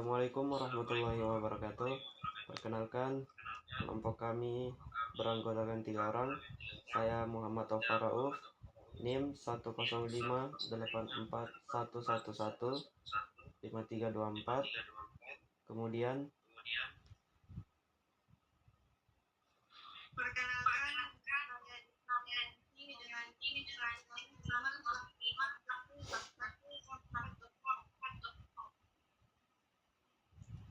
Assalamualaikum warahmatullahi wabarakatuh. Perkenalkan, kelompok kami beranggotakan 3 orang. Saya Muhammad Taufar Rauf, NIM 1058411115324. Kemudian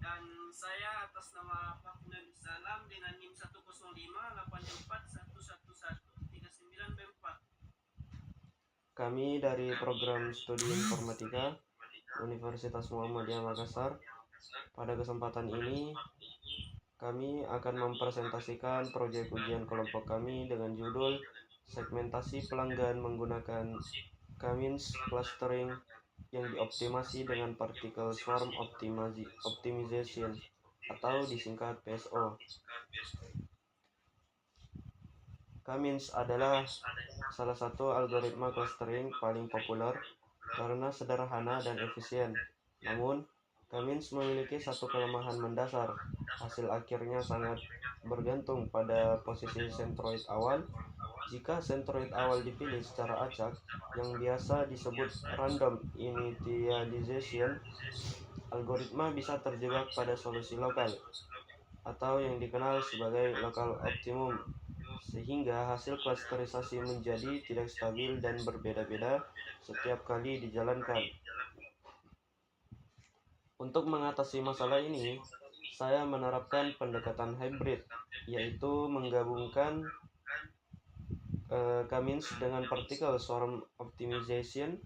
dan saya atas nama Pak Nabi Salam dengan NIM 10584111139B4. kami dari program studi informatika Universitas Muhammadiyah Makassar. Pada kesempatan ini kami akan mempresentasikan proyek ujian kelompok kami dengan judul segmentasi pelanggan menggunakan K-means clustering yang dioptimasi dengan particle swarm optimization atau disingkat PSO. K-means adalah salah satu algoritma clustering paling populer karena sederhana dan efisien. Namun, K-means memiliki satu kelemahan mendasar. Hasil akhirnya sangat bergantung pada posisi sentroid awal. Jika sentroid awal dipilih secara acak, yang biasa disebut random initialization, algoritma bisa terjebak pada solusi lokal, atau yang dikenal sebagai local optimum, sehingga hasil klasterisasi menjadi tidak stabil dan berbeda-beda setiap kali dijalankan. Untuk mengatasi masalah ini, saya menerapkan pendekatan hybrid, yaitu menggabungkan K-means dengan particle swarm optimization,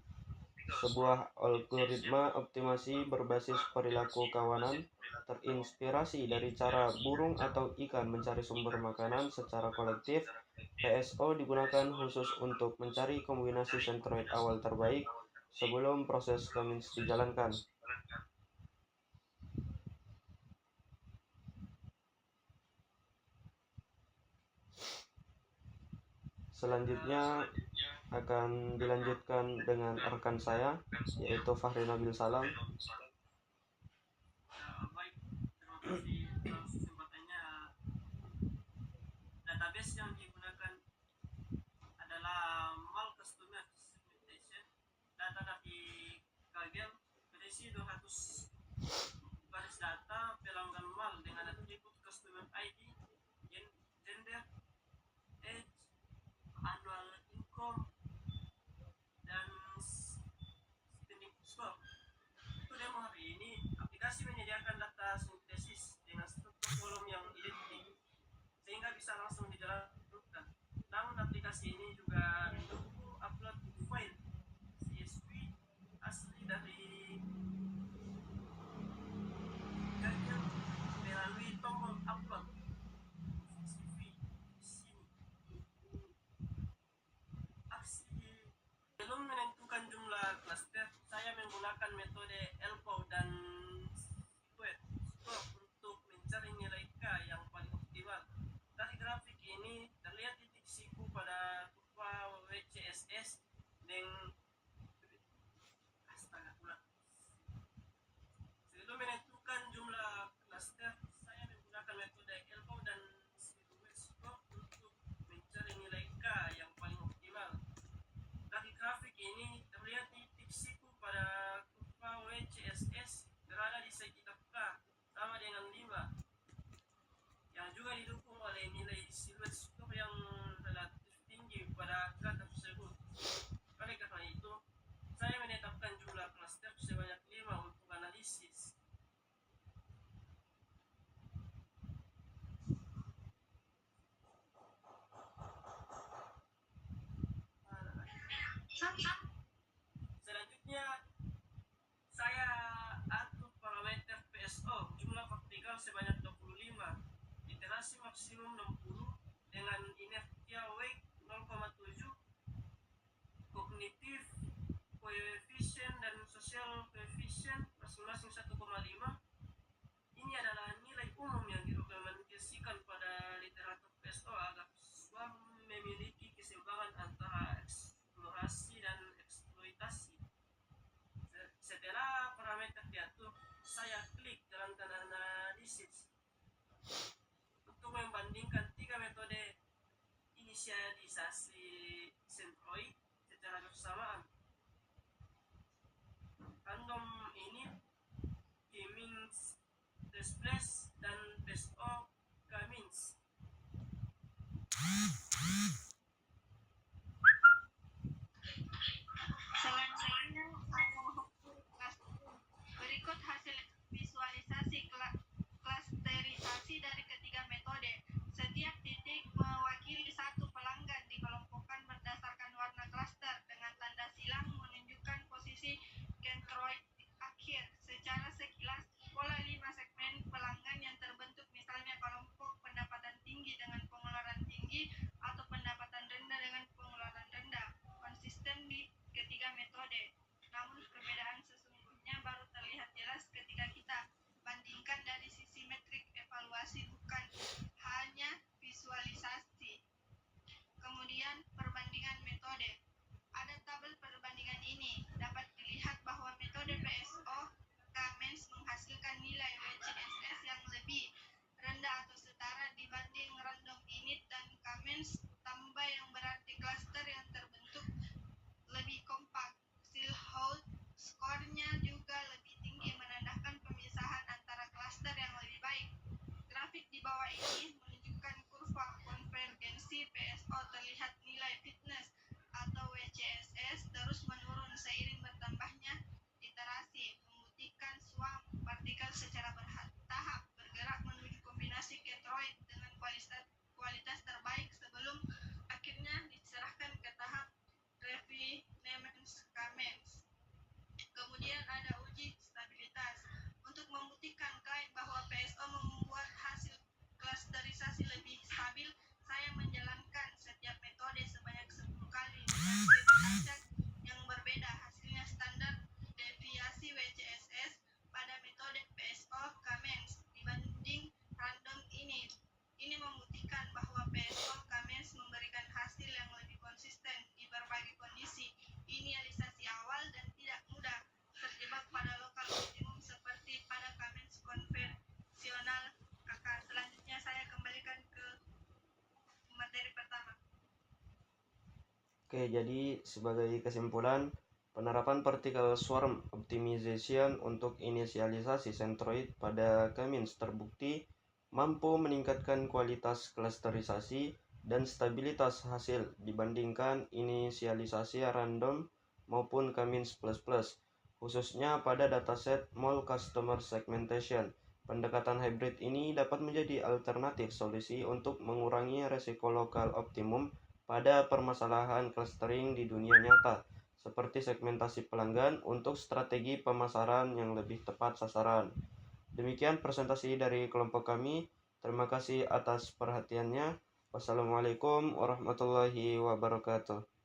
sebuah algoritma optimasi berbasis perilaku kawanan terinspirasi dari cara burung atau ikan mencari sumber makanan secara kolektif. PSO digunakan khusus untuk mencari kombinasi sentroid awal terbaik sebelum proses K-means dijalankan. Selanjutnya akan dilanjutkan dengan rekan saya, yaitu Fahri Nabil Salam. Baik, terima kasih atas kesempatannya. Database yang digunakan adalah Mal Customer Segmentation. Data dari Kagem berisi 200 baris data pelanggan Mal dengan atribut customer ID, gender, age, annual income, dan spending score. Untuk demo hari ini, aplikasi menyediakan data sintesis dengan struktur kolom yang identik sehingga bisa langsung dijalankan. Namun aplikasi ini juga mendukung upload file CSV asli dari Kagem melalui tombol upload CSV di sini. Belum menentukan jumlah cluster, saya menggunakan metode LPO dan square untuk mencari nilai K yang paling optimal. Dari grafik ini terlihat titik siku pada kurva WCSS dengan sebelum menentukan jumlah cluster, saya menggunakan metode LPO dan square untuk mencari nilai K yang paling optimal. Dari grafik ini terlihat titik siku pada kurva WCSS berada di sekitar K sama dengan 5, yang juga didukung oleh nilai silhouette score yang relatif tinggi pada K tersebut. Oleh karena itu, saya menetapkan jumlah cluster sebanyak 5 untuk analisis. Selanjutnya, saya atur parameter PSO jumlah partikel sebanyak 25, iterasi maksimum 60 dengan inertia weight 0,7, kognitif coefficient dan social coefficient masing-masing 1,5. Ini adalah nilai umum yang direkomendasikan pada literatur PSO agar swarm memiliki keseimbangan antara eksplorasi dan eksploitasi. Setelah parameter diatur, saya klik visualisasi centroid secara bersamaan. Random init, K-means, displace, dan PSO K-means. Selanjutnya berikut hasil visualisasi klasterisasi dari ketiga metode. Setiap titik mewakili satu pelanggan dikelompokkan berdasarkan warna klaster dengan tanda silang menunjukkan posisi centroid akhir. Secara sekilas, pola 5 segmen pelanggan yang terbentuk misalnya kelompok pendapatan tinggi dengan pengeluaran tinggi atau pendapatan rendah dengan pengeluaran rendah konsisten di ketiga metode. Namun perbedaan sesungguhnya baru terlihat jelas ketika kita bandingkan dari sisi metrik evaluasi, bukan hanya visualisasi. Kemudian perbandingan metode. Ada tabel perbandingan ini. Dapat dilihat bahwa metode PSO K-means menghasilkan nilai WCSS yang lebih rendah atau setara dibanding random init dan K-means tambah, yang berarti klaster yang terbentuk lebih kompak. Silhouette skornya juga lebih tinggi, menandakan pemisahan antara klaster yang lebih baik. Grafik di bawah ini menunjukkan kurva konvergensi PSO. Terlihat nilai fitness atau WCSS terus menurun seiring bertambahnya iterasi, membuktikan swarm partikel secara bertahap bergerak menuju kombinasi centroid dengan kualitas terbaik sebelum akhirnya diserahkan ke tahap refinement K-means. Kemudian ada uji stabilitas. Untuk membuktikan klaim bahwa PSO membuat hasil klasterisasi lebih stabil, saya menjalankan setiap metode sebanyak 10 kali dengan setiap acak yang berbeda. Hasilnya standar deviasi WCSS pada metode PSO K-means dibanding random init. Ini membuktikan bahwa PSO K-means memberikan hasil yang lebih konsisten di berbagai kondisi inisialisasi awal dan tidak mudah terjebak pada lokal optimum seperti pada K-means konvensional. Kakak, selanjutnya saya kembalikan ke materi pertama. Oke, jadi sebagai kesimpulan, penerapan particle swarm optimization untuk inisialisasi centroid pada K-means terbukti mampu meningkatkan kualitas klasterisasi dan stabilitas hasil dibandingkan inisialisasi random maupun K-means plus plus, khususnya pada dataset mall customer segmentation. Pendekatan hybrid ini dapat menjadi alternatif solusi untuk mengurangi resiko lokal optimum pada permasalahan clustering di dunia nyata, seperti segmentasi pelanggan untuk strategi pemasaran yang lebih tepat sasaran. Demikian presentasi dari kelompok kami. Terima kasih atas perhatiannya. Wassalamualaikum warahmatullahi wabarakatuh.